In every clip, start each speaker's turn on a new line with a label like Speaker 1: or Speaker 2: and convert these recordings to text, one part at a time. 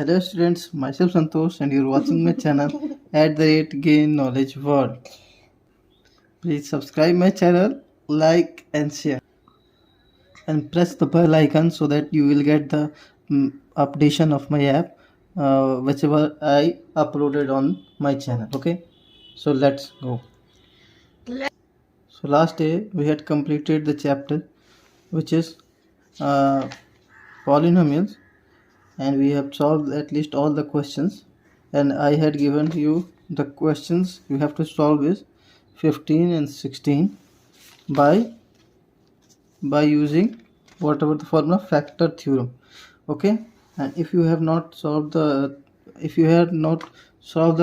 Speaker 1: Hello students, myself Santosh and you're watching my channel at the rate Gain Knowledge World. Please subscribe my channel, like and share and press the bell icon so that you will get the updation of my app whichever I uploaded on my channel. Okay, so let's go. So last day we had completed the chapter which is polynomials, and we have solved at least all the questions, and I had given you the questions you have to solve is 15 and 16 by using whatever the formula factor theorem. Okay, and if you have not solved the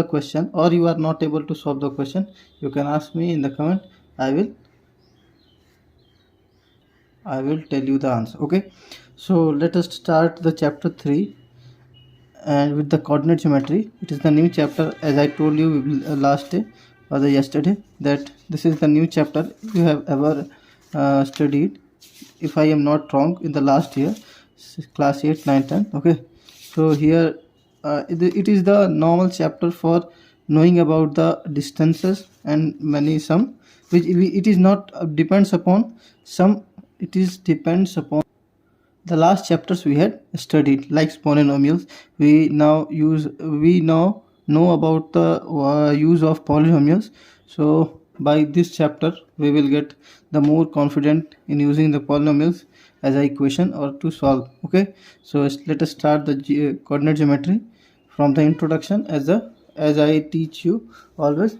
Speaker 1: question, or you are not able to solve the question, you can ask me in the comment. I will tell you the answer. Okay, so let us start the chapter 3 and with the coordinate geometry. It is the new chapter, as I told you last day or yesterday, that this is the new chapter you have ever studied, if I am not wrong, in the last year, class 8, 9, 10. Okay, so here it is the normal chapter for knowing about the distances and many sum, which it is not depends upon some, it is depends upon the last chapters we had studied, like polynomials. We now know about the use of polynomials. So by this chapter we will get the more confident in using the polynomials as an equation or to solve. Okay, so let us start the coordinate geometry from the introduction, as I teach you always.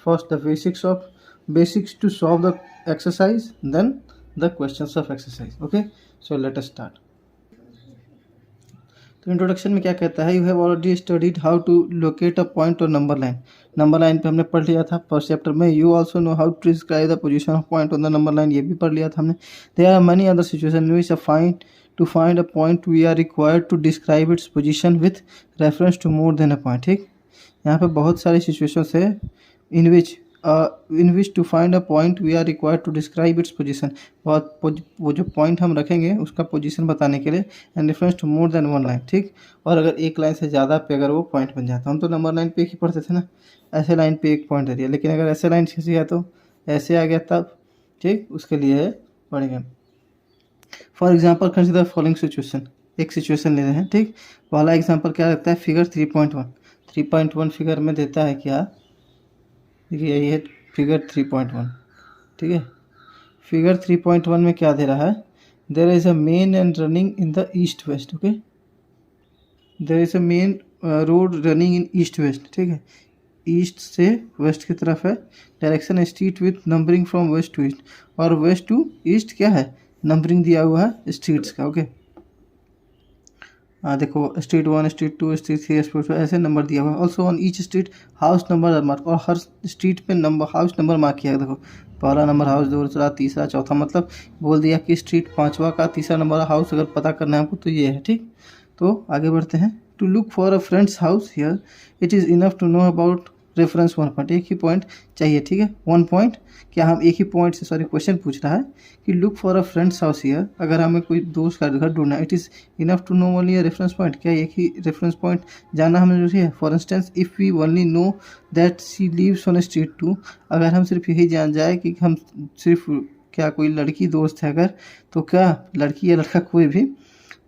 Speaker 1: First the basics to solve the exercise, then the questions of exercise. Okay, so let us start. तो introduction में क्या कहता है, you have already studied how to locate a point और number line पे हमने पढ़ लिया था फर्स्ट चैप्टर में. You also know how to describe the position of point on the number line, ये भी पढ़ लिया था हमने. There are many other situation which to find a point we are required to describe its position with reference to more then a point. ठीक, यहाँ पे बहुत सारी सिचुएशंस है in which to find a point we are required to describe its position. वो जो point हम रखेंगे उसका पोजीशन बताने के लिए, and reference to more than one line. ठीक, और अगर एक लाइन से ज़्यादा पे अगर वो पॉइंट बन जाता, हम तो नंबर लाइन पे एक ही पढ़ते थे ना, ऐसे लाइन पे एक पॉइंट है, लेकिन अगर ऐसे लाइन किसी है तो ऐसे आ गया तब. ठीक, उसके लिए पढ़ेंगे. For example consider following situation. एक सिचुएशन ले रहे हैं. ठीक, पहला एग्जाम्पल क्या लगता है, फिगर 3.1 फिगर में देता है क्या, देखिए यही है फिगर 3.1. ठीक है, फिगर 3.1 में क्या दे रहा है, there is a main and running in the east west. Okay, there is a main road running in east west. ठीक है, ईस्ट से वेस्ट की तरफ है. Direction street with numbering from west to east, और वेस्ट टू ईस्ट क्या है, numbering दिया हुआ है स्ट्रीट्स का. ओके, देखो स्ट्रीट 1, स्ट्रीट 2, स्ट्रीट 3, स्ट्रीट 4 ऐसे नंबर दिया हुआ है. Also on each street house number mark, और हर स्ट्रीट पे हाउस नंबर मार्क किया है. देखो पहला नंबर हाउस, दूसरा, तीसरा, चौथा, मतलब बोल दिया कि स्ट्रीट 5वां का तीसरा नंबर हाउस अगर पता करना है हमको तो ये है. ठीक, तो आगे बढ़ते हैं. To look for a friend's house here it is enough to know about reference one point. एक ही पॉइंट चाहिए. ठीक है, वन पॉइंट, क्या हम एक ही पॉइंट से, सॉरी क्वेश्चन पूछ रहा है कि look for a friend's house here, अगर हमें कोई दोस्त का घर ढूंढना है, it is enough to know only a reference point, क्या एक ही रेफरेंस पॉइंट जाना हमें जरूरी है. For instance if we only know that she lives on street 2, अगर हम सिर्फ यही जान जाए कि हम सिर्फ क्या कोई लड़की दोस्त है अगर, तो क्या लड़की या लड़का कोई भी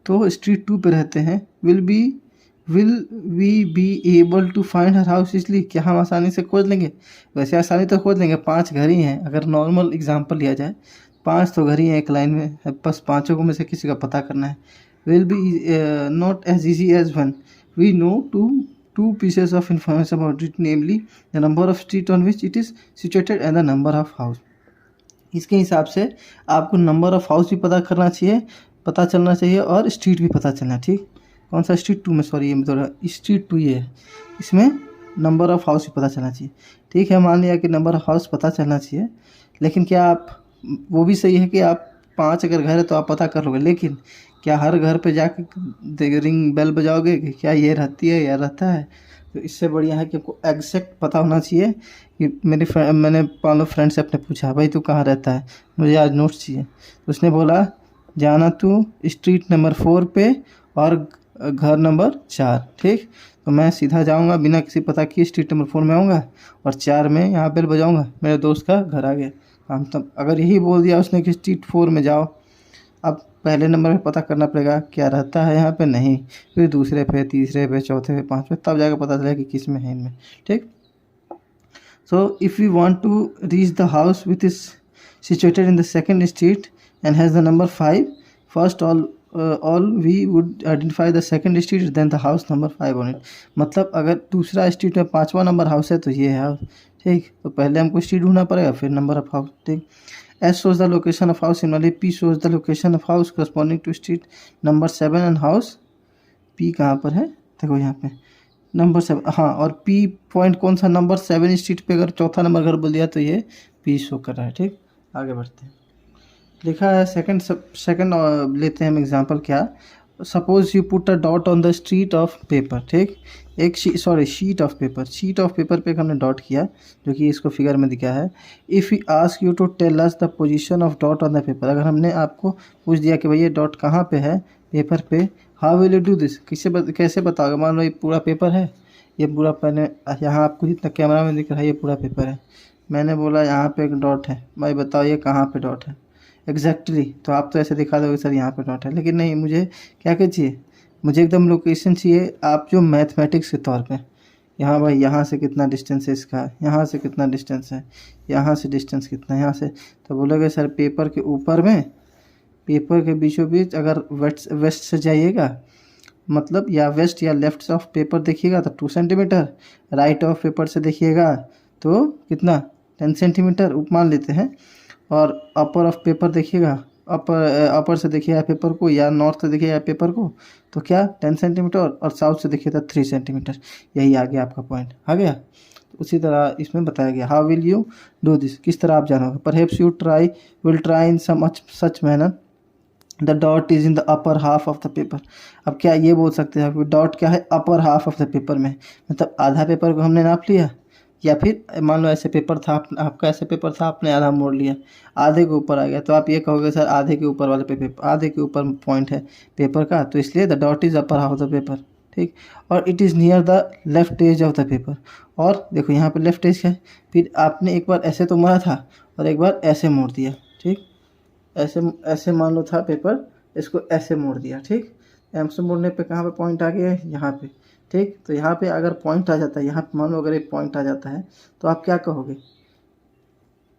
Speaker 1: तो स्ट्रीट 2 पे रहते हैं, will we be able to find her house, इसलिए क्या हम आसानी से खोज लेंगे. वैसे आसानी तो खोज लेंगे, 5 घर ही हैं. अगर नॉर्मल एग्जांपल लिया जाए, 5 तो घर ही हैं एक लाइन में, बस 5 में से किसी का पता करना है. Will be not as easy as one we know two pieces of information about it, namely the number of street on which it is situated and the number of house. इसके हिसाब से आपको नंबर ऑफ हाउस भी पता चलना चाहिए और street भी पता चलना. ठीक, कौन सा स्ट्रीट 2 में, सॉरी ये थोड़ा स्ट्रीट 2 ये है, इसमें नंबर ऑफ़ हाउस भी पता चलना चाहिए. ठीक है, मान लिया कि नंबर ऑफ़ हाउस पता चलना चाहिए, लेकिन क्या आप, वो भी सही है कि आप 5 अगर घर है तो आप पता कर लोगे, लेकिन क्या हर घर पे जाके रिंग बेल बजाओगे कि क्या ये रहती है या रहता है. तो इससे बढ़िया है कि आपको एग्जैक्ट पता होना चाहिए. कि मैंने 5 फ्रेंड से अपने पूछा, भाई तू कहाँ रहता है, मुझे आज नोट्स चाहिए. तो उसने बोला जाना तू स्ट्रीट नंबर 4 पे और घर नंबर 4, ठीक। तो मैं सीधा जाऊंगा बिना किसी पता किए स्ट्रीट नंबर 4 में आऊँगा और 4 में यहाँ बेल बजाऊंगा, मेरे दोस्त का घर आ गया। काम तब अगर यही बोल दिया उसने कि स्ट्रीट 4 में जाओ, अब पहले नंबर पे पता करना पड़ेगा क्या रहता है यहाँ पे, नहीं, फिर दूसरे पे, तीसरे पे, चौथे पे, 5 पे, तब जाकर पता चलेगा कि किस में है इनमें, ठीक। So if we want to reach the house which is situated in the second street and has the number 5, first all we would identify the second street then the house number 5 on it। मतलब अगर दूसरा street में 5वां number house है तो ये है house, ठीक। तो पहले हमको स्ट्रीट ढूंढना पड़ेगा फिर नंबर ऑफ हाउस, ठीक। S shows the location of house, similarly P shows the location of house corresponding to street number 7 and house P कहाँ पर है, देखो यहाँ पे नंबर 7, हाँ। और P पॉइंट कौन सा, नंबर 7 स्ट्रीट पे अगर चौथा नंबर घर बोल दिया तो ये P शो कर रहा है, ठीक। आगे बढ़ते हैं, लिखा है सेकंड लेते हैं हम एग्जांपल। क्या, suppose you put a dot on the street of paper, ठीक। एक शीट ऑफ पेपर पे हमने डॉट किया जो कि इसको फिगर में दिखा है। If you ask you to tell us the position of dot on the paper, अगर हमने आपको पूछ दिया कि भाई ये डॉट कहाँ पे है पेपर पे, how will you do this, कैसे बताओगे। मान लो ये पूरा पेपर है, ये पूरा मैंने यहाँ आपको जितना कैमरा में दिख रहा है ये पूरा पेपर है, मैंने बोला यहाँ पे एक डॉट है, भाई बताओ ये कहाँ पे डॉट है एग्जैक्टली। तो आप तो ऐसे दिखा दोगे सर यहाँ पे डॉट है, लेकिन नहीं, मुझे क्या चाहिए, मुझे एकदम लोकेशन चाहिए। आप जो मैथमेटिक्स के तौर पे, यहाँ भाई यहाँ से कितना डिस्टेंस है इसका, यहाँ से कितना डिस्टेंस है, यहाँ से डिस्टेंस कितना है, यहाँ से, तो बोलोगे सर पेपर के ऊपर में, पेपर के बीचों बीच अगर वेस्ट से जाइएगा मतलब या वेस्ट या लेफ्ट ऑफ पेपर देखिएगा तो 2 सेंटीमीटर, राइट ऑफ पेपर से देखिएगा तो कितना 10 सेंटीमीटर मान लेते हैं, और अपर ऑफ पेपर देखिएगा, अपर से देखिएगा पेपर को या नॉर्थ से देखिएगा पेपर को तो क्या 10 सेंटीमीटर, और साउथ से देखिएगा 3 सेंटीमीटर। यही आ गया आपका पॉइंट, आ गया। तो उसी तरह इसमें बताया गया, how will you do this, किस तरह आप जानोगे। Perhaps you will try in some such manner the dot is in the upper half of the paper. अब क्या ये बोल सकते हैं कि डॉट क्या है, upper half of the paper में, मतलब आधा पेपर को हमने नाप लिया, या फिर मान लो ऐसे पेपर था आपका ऐसे पेपर था, आपने आधा मोड़ लिया, आधे के ऊपर आ गया, तो आप ये कहोगे सर आधे के ऊपर वाले पेपर, आधे के ऊपर पॉइंट है पेपर का, तो इसलिए the dot is upper half of the paper, ठीक। और it is near the left edge of the paper, और देखो यहाँ पे लेफ्ट एज है, फिर आपने एक बार ऐसे तो मोड़ा था और एक बार ऐसे मोड़ दिया, ठीक। ऐसे मान लो था पेपर, इसको ऐसे मोड़ दिया, ठीक। ऐसे मोड़ने पे कहाँ पे पॉइंट आ गया है, यहाँ पे, ठीक। तो यहाँ पे अगर पॉइंट आ जाता है, यहाँ पे मान लो अगर एक पॉइंट आ जाता है तो आप क्या कहोगे,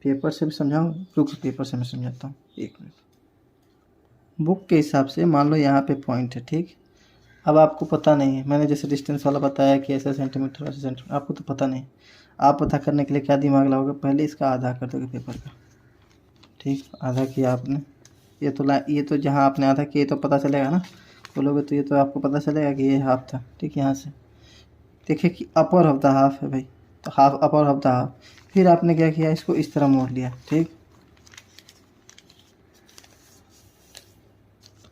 Speaker 1: पेपर से भी समझाऊँ, रुक पेपर से मैं समझाता हूँ, एक मिनट। बुक के हिसाब से मान लो यहाँ पे पॉइंट है, ठीक। अब आपको पता नहीं है, मैंने जैसे डिस्टेंस वाला बताया कि ऐसे सेंटीमीटर वैसे सेंटीमीटर, आपको तो पता नहीं। आप पता करने के लिए क्या दिमाग लगाओगे, पहले इसका आधा कर दोगे पेपर का, ठीक। आधा किया आपने, ये तो जहाँ आपने आधा किया तो पता चलेगा ना, बोलोगे तो ये तो आपको पता चलेगा कि ये हाफ था, ठीक। यहाँ से देखिए कि अपर ऑफ द हाफ है भाई, तो half upper of the half, फिर आपने क्या किया, इसको इस तरह मोड़ लिया, ठीक।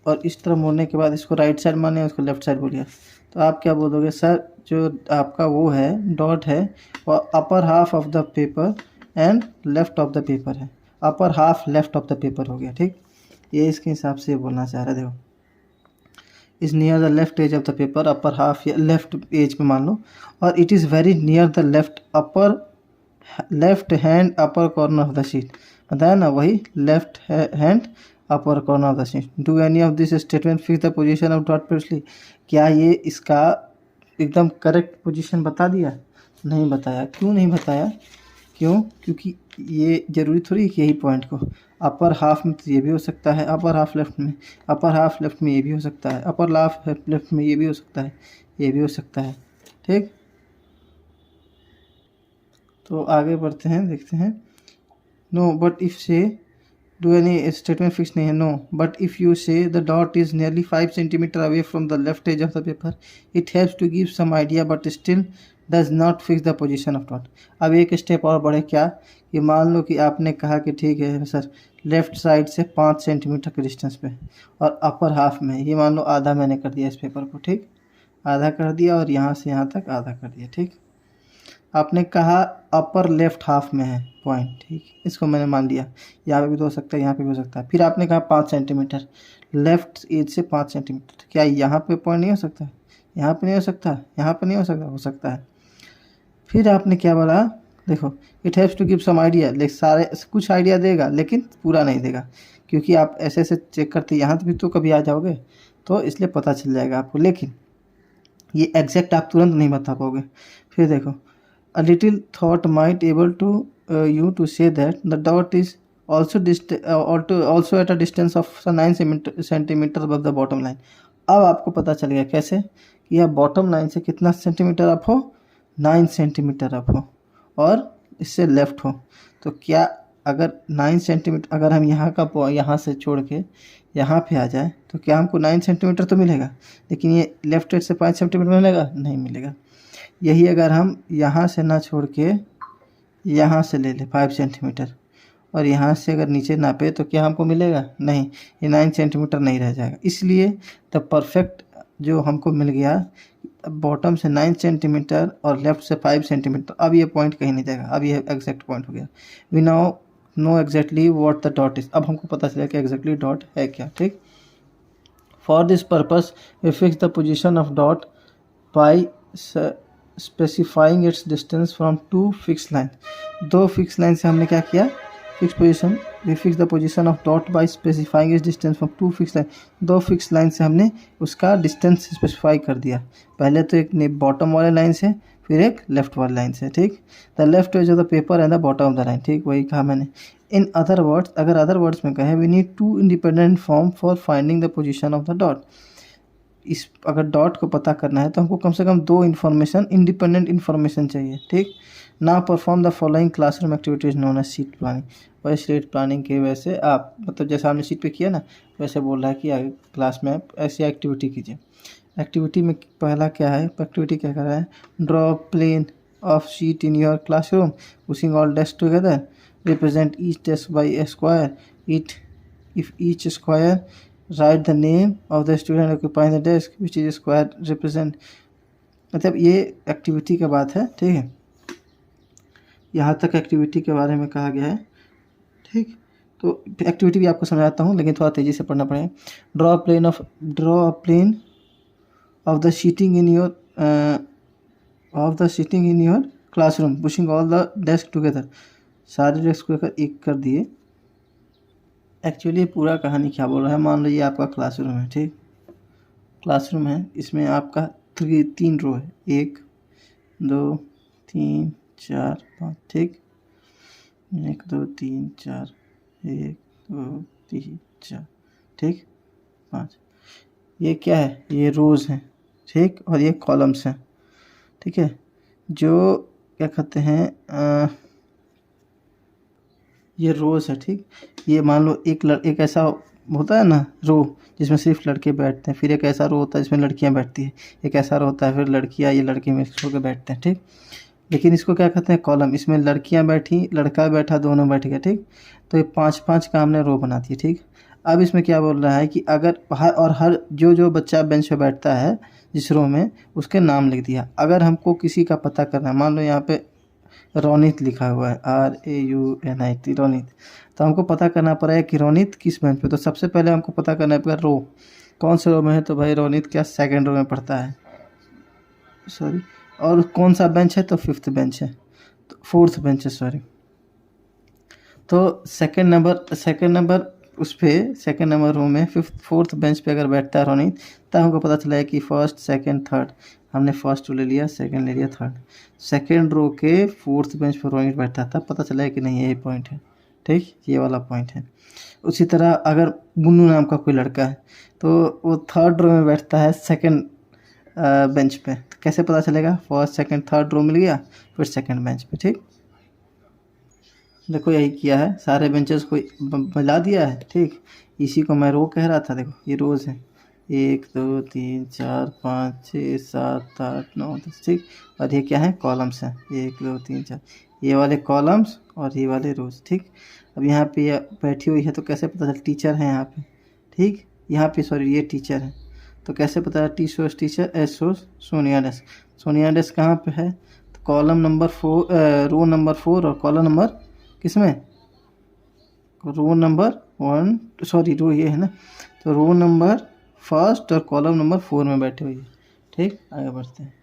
Speaker 1: और इस तरह मोड़ने के बाद इसको राइट साइड माने, उसको लेफ्ट साइड बोलिए, तो आप क्या बोलोगे, सर जो आपका वो है डॉट है वो upper half of the paper and left of the paper है, upper half left of the paper हो गया, ठीक। ये इसके हिसाब से बोलना चाह रहा है, देखो is near the left edge of the paper, upper half या लेफ्ट एज में मान लो, और it is very near the left hand upper corner of the sheet, बताया ना, वही left hand upper corner of the sheet. Do any of this statement fix the position of dot previously, क्या ये इसका एकदम करेक्ट पोजीशन बता दिया, नहीं बताया। क्यों नहीं बताया, क्यों, क्योंकि ये ज़रूरी थोड़ी है कि यही पॉइंट को, अपर हाफ में तो ये भी हो सकता है, अपर हाफ लेफ्ट में, अपर हाफ लेफ्ट में ये भी हो सकता है, अपर हाफ लेफ्ट में ये भी हो सकता है, ये भी हो सकता है, ठीक। तो आगे बढ़ते हैं, देखते हैं। No but if say do any statement fix नहीं है, no but if you say the dot is nearly 5 centimetre away from the left edge of the paper it helps to give some idea but still does not fix the position of dot. अब एक step और बढ़े, क्या, कि मान लो कि आपने कहा कि ठीक है सर लेफ़्ट साइड से 5 सेंटीमीटर के डिस्टेंस पे और अपर हाफ में, ये मान लो आधा मैंने कर दिया इस पेपर को, ठीक, आधा कर दिया और यहाँ से यहाँ तक आधा कर दिया, ठीक। आपने कहा अपर लेफ्ट हाफ में है पॉइंट, ठीक, इसको मैंने मान लिया। यहाँ पे भी तो हो सकता है, यहाँ पे भी हो सकता है। फिर आपने कहा 5 सेंटीमीटर, लेफ्ट एज से 5 सेंटीमीटर, तो क्या यहाँ पे पॉइंट नहीं हो सकता? यहाँ पे नहीं हो सकता, यहाँ पे नहीं हो सकता, हो सकता है। फिर आपने क्या बोला, देखो it haves to give some idea, लेकिन सारे कुछ आइडिया देगा लेकिन पूरा नहीं देगा, क्योंकि आप ऐसे ऐसे चेक करते यहाँ भी तो कभी आ जाओगे, तो इसलिए पता चल जाएगा आपको, लेकिन ये एग्जैक्ट आप तुरंत नहीं बता पाओगे। फिर देखो, a little thought might able to you to say that the dot is also at a distance of 9 centimetre above the bottom line. अब आपको पता चल गया कैसे कि यह बॉटम लाइन से कितना सेंटीमीटर अप हो, 9 सेंटीमीटर अप हो और इससे लेफ्ट हो। तो क्या अगर 9 सेंटीमीटर, अगर हम यहाँ का यहाँ से छोड़ के यहाँ पे आ जाए तो क्या हमको 9 सेंटीमीटर तो मिलेगा, लेकिन ये लेफ्ट साइड से 5 सेंटीमीटर मिलेगा, नहीं मिलेगा। यही अगर हम यहाँ से ना छोड़ के यहाँ से ले ले 5 सेंटीमीटर और यहाँ से अगर नीचे नापे तो क्या हमको मिलेगा, नहीं, ये 9 सेंटीमीटर नहीं रह जाएगा। इसलिए द परफेक्ट जो हमको मिल गया, बॉटम से 9 सेंटीमीटर और लेफ्ट से 5 सेंटीमीटर। अब ये पॉइंट कहीं नहीं जाएगा, अब ये एग्जैक्ट पॉइंट हो गया। We now know exactly what the dot is. अब हमको पता चला कि एग्जैक्टली डॉट है क्या, ठीक। For this purpose we fix the position of dot by specifying its distance from 2 fix line. 2 fix line से हमने क्या किया, fix position, we fix the position of dot by specifying its distance from 2 fix line. 2 fix line से हमने उसका distance specify कर दिया। पहले तो एक बॉटम वाले लाइन से, फिर एक लेफ्ट वाले लाइन से, ठीक। The left edge of the paper and the bottom of the line, ठीक, वही कहा मैंने। इन अदर वर्ड्स, अगर अदर वर्ड्स में कहें, we need 2 independent form for finding the position of the dot. इस अगर डॉट को पता करना है तो हमको कम से कम 2 इन्फॉर्मेशन, इंडिपेंडेंट इन्फॉर्मेशन चाहिए, ठीक। ना perform the following classroom activities known as seat planning. वही सीट प्लानिंग के वैसे आप, मतलब जैसे हमने सीट पे किया ना, वैसे बोल रहा है कि आगे क्लास में आप ऐसी एक्टिविटी कीजिए। एक्टिविटी में पहला क्या है, एक्टिविटी क्या कर रहा है, draw plane of sheet in your classroom pushing all desk together, represent each desk by a square, if each square write the name of the student occupying the desk which is square represent। मतलब ये activity का बात है, ठीक है। यहाँ तक activity के बारे में कहा गया है, ठीक। तो एक्टिविटी भी आपको समझाता हूँ, लेकिन थोड़ा तेज़ी से पढ़ना पड़ेगा। Draw a plane of the seating in your classroom pushing all the desk together. सारे डेस्क को एक कर दिए। एक्चुअली पूरा कहानी क्या बोल रहा है, मान लो ये आपका क्लासरूम है, ठीक, क्लासरूम है, इसमें आपका 3 रो है, 1 2 3 4 5, ठीक, 1 2 3 4, 1 2 3 4, ठीक, 5। ये क्या है, ये रोज़ हैं, ठीक, और ये कॉलम्स हैं, ठीक है। जो क्या कहते हैं, ये रोज़ है, ठीक। ये मान लो एक ऐसा होता है ना रो जिसमें सिर्फ लड़के बैठते हैं, फिर एक ऐसा रो होता है जिसमें लड़कियां बैठती है, एक ऐसा रो होता है फिर लड़कियां ये लड़के मिक्स होकर बैठते हैं, ठीक। लेकिन इसको क्या कहते हैं, कॉलम। इसमें लड़कियां बैठी, लड़का बैठा, दोनों बैठ गए, ठीक। तो ये 5-5 का हमने रो बना दिया, ठीक। अब इसमें क्या बोल रहा है कि अगर हर जो बच्चा बेंच पे बैठता है जिस रो में, उसके नाम लिख दिया। अगर हमको किसी का पता करना है, मान लो यहाँ पे रोनित लिखा हुआ है, RAUNIT, रोनित, तो हमको पता करना पड़ेगा कि रोनित किस बेंच पे। तो सबसे पहले हमको पता करना पड़ेगा रो कौन से रो में है, तो भाई रोनित क्या 2nd रो में पढ़ता है, सॉरी। और कौन सा बेंच है, तो 5th बेंच है, तो 4th बेंच है, सॉरी। तो सेकंड नंबर उस पर 2nd नंबर रो में 4th बेंच पे अगर बैठता है रोनित, तब हमको पता चला है कि 1st 2nd 3rd, हमने 1st ले लिया, 2nd ले लिया, 3rd। 2nd रो के 4th बेंच पर रोनित बैठता था, पता चला है कि नहीं यही पॉइंट है, ठीक, ये वाला पॉइंट है। उसी तरह अगर मुन्नू नाम का कोई लड़का है तो वो 3rd रो में बैठता है 2nd बेंच पे, तो कैसे पता चलेगा, 1st 2nd 3rd रो मिल गया, फिर 2nd बेंच पे, ठीक। देखो यही किया है, सारे बेंचेस को मिला दिया है, ठीक। इसी को मैं रो कह रहा था। देखो ये रोज़ है, 1 2 3 4 5 6 7 8 9 10, ठीक। और ये क्या है, कॉलम्स हैं, 1 2 3 4, ये वाले कॉलम्स और ये वाले रोज़, ठीक। अब यहाँ पे ये बैठी हुई है तो कैसे पता चला, टीचर है यहाँ पे, ठीक, यहाँ पे सॉरी ये टीचर है, तो कैसे पता, T shows teacher, S shows Sonia desk. Sonia desk कहाँ पे है, तो कॉलम नंबर 4, रो नंबर 4 और कॉलम नंबर किसमें, रो नंबर 1, सॉरी रो ये है ना, तो रो नंबर 1 और कॉलम नंबर 4 में बैठे हुए। ठीक, आगे बढ़ते हैं।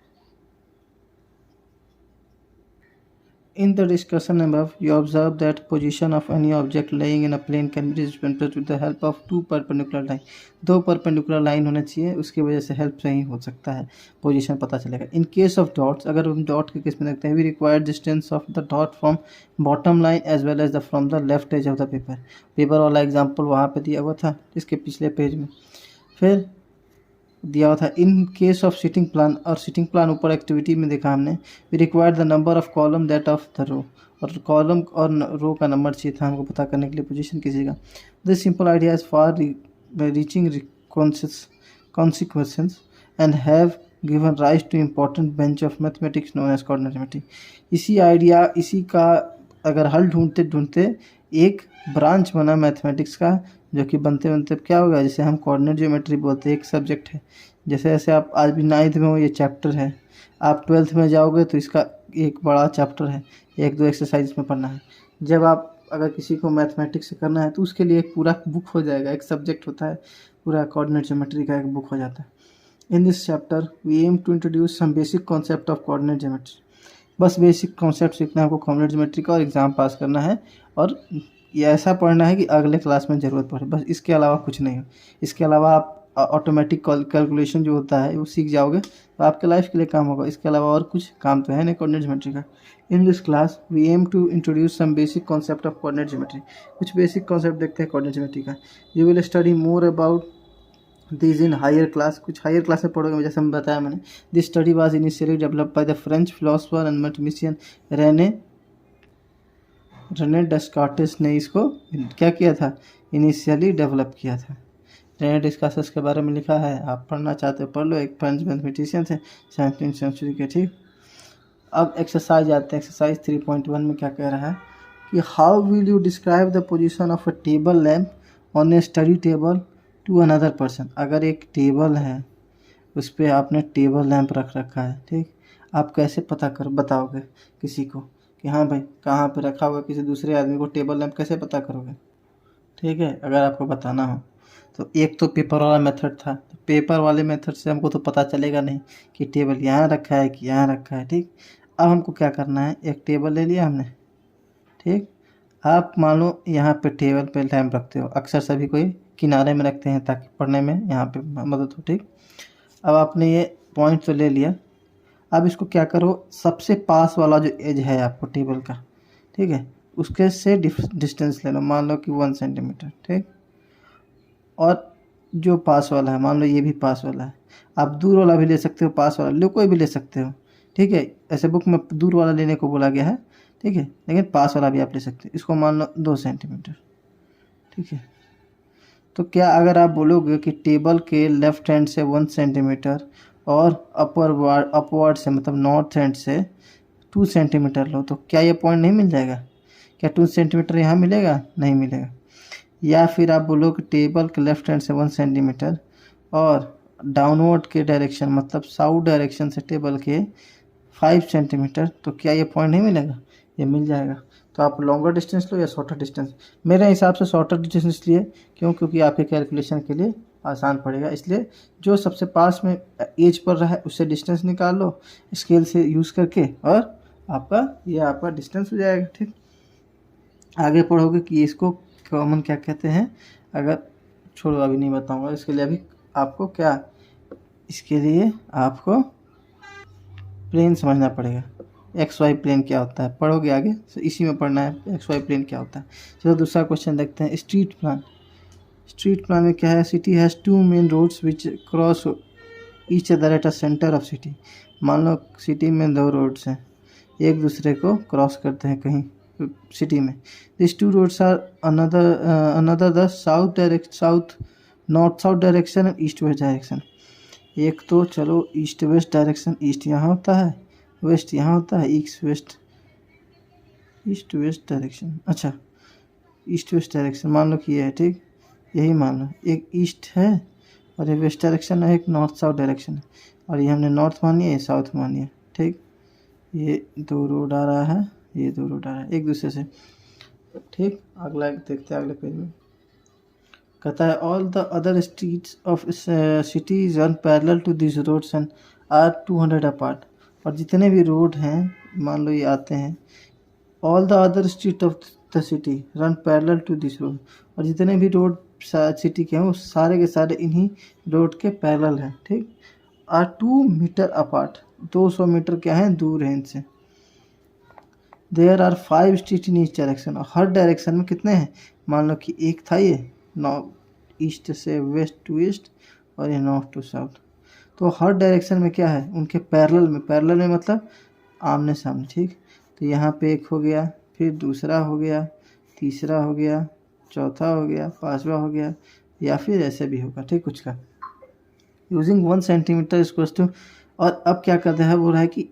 Speaker 1: In the discussion above, you observe that position of any object lying in a plane can be represented with the help of two perpendicular line. दो परपेंडिकुलर लाइन होना चाहिए, उसकी वजह से हेल्प से ही हो सकता है पोजीशन पता चलेगा। इन केस ऑफ डॉट्स, अगर हम डॉट के केस में देखते हैं, we require distance of the dot from bottom line as well as the from the left edge of the paper. Paper वाला एग्जाम्पल वहाँ पे दिया हुआ था इसके पिछले पेज में। फिर दिया हुआ था in case of sitting plan, और सिटिंग प्लान ऊपर एक्टिविटी में देखा हमने, we required the number of column that of the row, और कॉलम और रो का नंबर चाहिए था हमको पता करने के लिए पोजीशन किसी का। This simple idea is far reaching consequences and have given rise to important bench of mathematics known as coordinate geometry। इसी का अगर हल ढूंढते ढूंढते एक ब्रांच बना मैथमेटिक्स का, जो कि बनते बनते क्या होगा, जैसे हम कोऑर्डिनेट ज्योमेट्री बोलते हैं, एक सब्जेक्ट है। जैसे जैसे आप आज भी 9th में हो, ये चैप्टर है, आप 12th में जाओगे तो इसका एक बड़ा चैप्टर है, 1-2 एक्सरसाइज में पढ़ना है। जब आप अगर किसी को मैथमेटिक्स से करना है तो उसके लिए एक पूरा बुक हो जाएगा, एक सब्जेक्ट होता है पूरा, कोऑर्डिनेट ज्योमेट्री का एक बुक हो जाता है। In this chapter we M to introduce some basic concept of coordinate geometry. बस बेसिक कॉन्सेप्ट सीखना है आपको कोऑर्डिनेट ज्योमेट्री का, और एग्ज़ाम पास करना है, और ये ऐसा पढ़ना है कि अगले क्लास में ज़रूरत पड़े, बस इसके अलावा कुछ नहीं है। इसके अलावा आप ऑटोमेटिक कैलकुलेशन जो होता है वो सीख जाओगे तो आपके लाइफ के लिए काम होगा। इसके अलावा और कुछ काम तो है नहीं कोऑर्डिनेट ज्योमेट्री का। In this class we M to introduce some basic concept of coordinate geometry. कुछ बेसिक कॉन्सेप्ट देखते हैं कोऑर्डिनेट ज्योमेट्री का। You will study more about this in higher class, कुछ हायर क्लास में पढ़ोगे, जैसे मैं बताया मैंने। This study was initially developed by the French philosopher and mathematician Rene Descartes ने इसको क्या किया था, इनिशियली डेवलप किया था। रेने डेस्कार्टेस के बारे में लिखा है, आप पढ़ना चाहते हो पढ़ लो, एक फ्रेंच मैथमेटिशियन थे 17वीं सेंचुरी के। ठीक, अब एक्सरसाइज आते हैं। एक्सरसाइज 3.1 में क्या कह रहा है कि how will you describe the position of a table lamp on a study table to another person. अगर एक टेबल है उस पर आपने टेबल लैंप रख रखा है, ठीक, आप कैसे बताओगे किसी को कि हाँ भाई कहाँ पे रखा हुआ, किसी दूसरे आदमी को टेबल लैंप कैसे पता करोगे। ठीक है, अगर आपको बताना हो तो एक तो पेपर वाला मेथड था, तो पेपर वाले मेथड से हमको तो पता चलेगा नहीं कि टेबल यहाँ रखा है कि यहाँ रखा है। ठीक, अब हमको क्या करना है, एक टेबल ले लिया हमने। ठीक, आप मान लो यहाँ पे टेबल पे लैंप रखते हो, अक्सर सभी कोई किनारे में रखते हैं ताकि पढ़ने में यहाँ पे मदद हो। ठीक, अब आपने ये पॉइंट तो ले लिया, अब इसको क्या करो, सबसे पास वाला जो एज है आपको टेबल का, ठीक है, उसके से डिस्टेंस ले लो, मान लो कि 1 सेंटीमीटर। ठीक, और जो पास वाला है, मान लो ये भी पास वाला है, आप दूर वाला भी ले सकते हो, पास वाला ले, कोई भी ले सकते हो। ठीक है, ऐसे बुक में दूर वाला लेने को बोला गया है, ठीक है, लेकिन पास वाला भी आप ले सकते हो। इसको मान लो 2 सेंटीमीटर। ठीक है, तो क्या अगर आप बोलोगे कि टेबल के लेफ्ट हैंड से 1 सेंटीमीटर और अपवर्ड से मतलब नॉर्थ हैंड से 2 सेंटीमीटर लो, तो क्या ये पॉइंट नहीं मिल जाएगा? क्या 2 सेंटीमीटर यहाँ मिलेगा? नहीं मिलेगा। या फिर आप बोलो कि टेबल के लेफ्ट हैंड से 1 सेंटीमीटर और डाउनवर्ड के डायरेक्शन मतलब साउथ डायरेक्शन से टेबल के 5 सेंटीमीटर, तो क्या ये पॉइंट नहीं मिलेगा? ये मिल जाएगा। तो आप लॉन्गर डिस्टेंस लो या शॉर्टर डिस्टेंस। मेरे हिसाब से शॉर्टर डिस्टेंस लिए, क्योंकि आपके कैलकुलेशन के लिए आसान पड़ेगा, इसलिए जो सबसे पास में एज पर रहा है उससे डिस्टेंस निकाल लो स्केल से यूज़ करके, और आपका डिस्टेंस हो जाएगा। ठीक, आगे पढ़ोगे कि इसको कॉमन क्या कहते हैं, अगर छोड़ो अभी नहीं बताऊंगा, इसके लिए अभी आपको क्या, इसके लिए आपको प्लेन समझना पड़ेगा। एक्स वाई प्लेन क्या होता है पढ़ोगे आगे, तो इसी में पढ़ना है एक्स वाई प्लेन क्या होता है। चलो दूसरा क्वेश्चन देखते हैं। Street plan. स्ट्रीट प्लान में क्या है, city has 2 main roads which cross each other at a centre of city. मान लो सिटी में 2 रोड्स हैं, एक दूसरे को क्रॉस करते हैं कहीं सिटी में। This 2 roads are another the north south direction and east west direction. एक तो चलो ईस्ट वेस्ट डायरेक्शन, ईस्ट यहाँ होता है, वेस्ट यहाँ होता है, ईस्ट वेस्ट डायरेक्शन। अच्छा, ईस्ट वेस्ट डायरेक्शन मान लो कि ये है, ठीक, यही मान लो एक ईस्ट है और ये वेस्ट डायरेक्शन है, एक नॉर्थ साउथ डायरेक्शन है, और ये हमने नॉर्थ मानी है, ये साउथ मानी है। ठीक, ये 2 रोड आ रहा है, ये 2 रोड आ रहा है एक दूसरे से, ठीक। अगला देखते हैं अगले पेज में, कहता है all the other streets of cities run parallel to this roads and are 200 apart. और जितने भी रोड हैं, मान लो ये आते हैं, all the other street of the city run parallel to this road, और जितने भी रोड सिटी के हैं वो सारे के सारे इन्हीं रोड के पैरेलल हैं, ठीक। आर 2 मीटर अपार्ट, 200 मीटर क्या है, दूर है इनसे। There are 5 street in each direction, और हर डायरेक्शन में कितने हैं, मान लो कि एक था ये नॉर्थ ईस्ट से वेस्ट टू ईस्ट और ये नॉर्थ टू साउथ, तो हर डायरेक्शन में क्या है, उनके पैरेलल में मतलब आमने सामने, ठीक। तो यहाँ पे एक हो गया, फिर दूसरा हो गया, तीसरा हो गया, चौथा हो गया, पांचवा हो गया, या फिर ऐसे भी होगा, ठीक कुछ का। यूजिंग 1 सेंटीमीटर इक्वल्स टू, और अब क्या करते हैं, बोल रहा है कि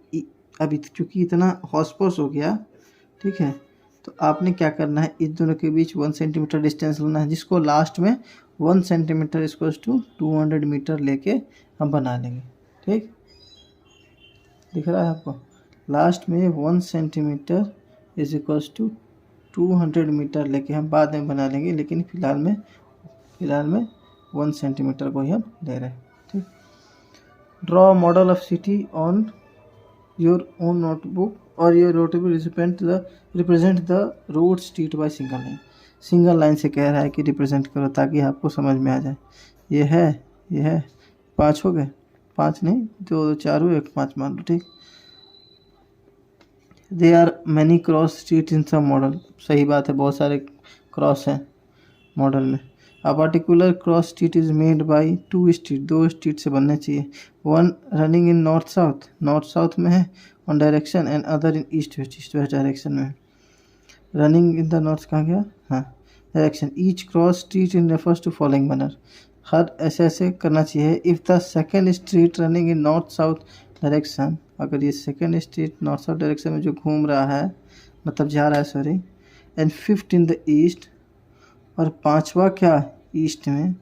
Speaker 1: अभी चूँकि इतना हॉस्पोस हो गया, ठीक है, तो आपने क्या करना है, इस दोनों के बीच 1 सेंटीमीटर डिस्टेंस लेना है, जिसको लास्ट में 1 सेंटीमीटर इक्वल्स टू 200 मीटर लेके हम बना लेंगे, ठीक। दिख रहा है आपको, लास्ट में 1 centimetre is equals to 200 metre लेके हम बाद में बना लेंगे, लेकिन फिलहाल में 1 सेंटीमीटर को ही हम ले रहे हैं, ठीक। Draw model of city on your own notebook और your notebook represent the road street by single line से कह रहा है कि रिप्रेजेंट करो ताकि आपको समझ में आ जाए। ये है 5 हो गए, 5 नहीं 2 4 हुए, 1 5 मान लो, ठीक। They are many cross street in some model, सही बात है, बहुत सारे क्रॉस हैं मॉडल में। A particular cross street is made by 2 street, 2 street से बनने चाहिए। 1 रनिंग इन नॉर्थ साउथ में है one direction, and other in east west direction में। रनिंग इन द नॉर्थ कहाँ गया, हाँ direction. Each cross street in refers to following manner, हर ऐसे करना चाहिए। If the second street running in north south direction, अगर ये second street north south direction में जो घूम रहा है, मतलब जा रहा है, sorry, and 5th in the east, और 5वां क्या ईस्ट में,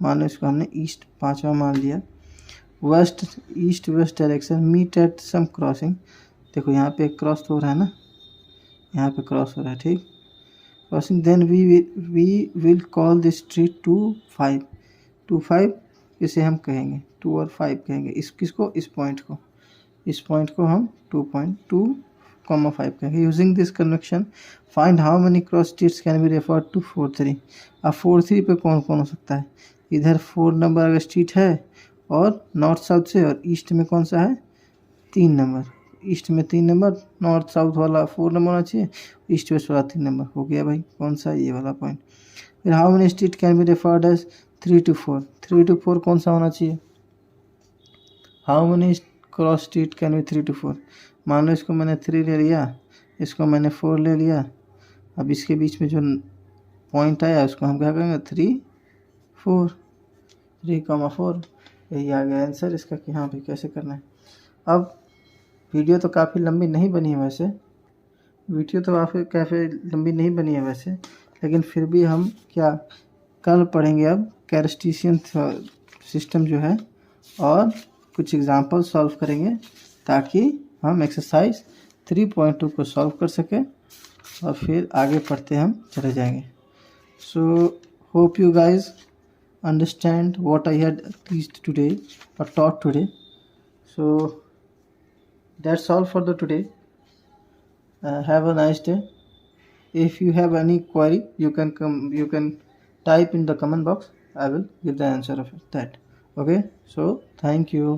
Speaker 1: मान लो इसको हमने ईस्ट 5वां मान लिया। East west direction meet at some crossing, देखो यहाँ पे क्रॉस हो रहा है ना, यहाँ पे क्रॉस हो रहा है, ठीक। Crossing then we will call this street 2 5 इसे हम कहेंगे 2 और 5 कहेंगे, किसको, इस पॉइंट को हम 2.2,5 कहेंगे। Using this convection find how many cross streets can be referred to 4-3। अब 4-3 पे कौन कौन हो सकता है, इधर 4 नंबर अगर स्ट्रीट है और नॉर्थ साउथ से, और ईस्ट में कौन सा है 3 नंबर, ईस्ट में 3 नंबर, नॉर्थ साउथ वाला 4 नंबर होना चाहिए, ईस्ट वेस्ट वाला 3 नंबर हो गया भाई, कौन सा, ये वाला पॉइंट। फिर how many street can be referred as 3 to 4, 3 to 4 कौन सा होना चाहिए, how many cross street can B 3 to 4। मान लो इसको मैंने 3 ले लिया, इसको मैंने 4 ले लिया, अब इसके बीच में जो पॉइंट आया उसको हम क्या करेंगे 3 4, 3,4, यही आ गया आंसर इसका कि हाँ भाई कैसे करना है। अब वीडियो तो काफ़ी लंबी नहीं बनी है वैसे, लेकिन फिर भी हम क्या कल पढ़ेंगे अब कैरेक्टरिस्टिशियन सिस्टम जो है, और कुछ एग्जांपल सॉल्व करेंगे ताकि हम एक्सरसाइज 3.2 को सॉल्व कर सकें, और फिर आगे पढ़ते हम चले जाएंगे। So hope you guys understand what I had teached today or taught today. So that's all for the today. Have a nice day. If you have any query, you can type in the comment box. I will give the answer of that. Okay, so thank you.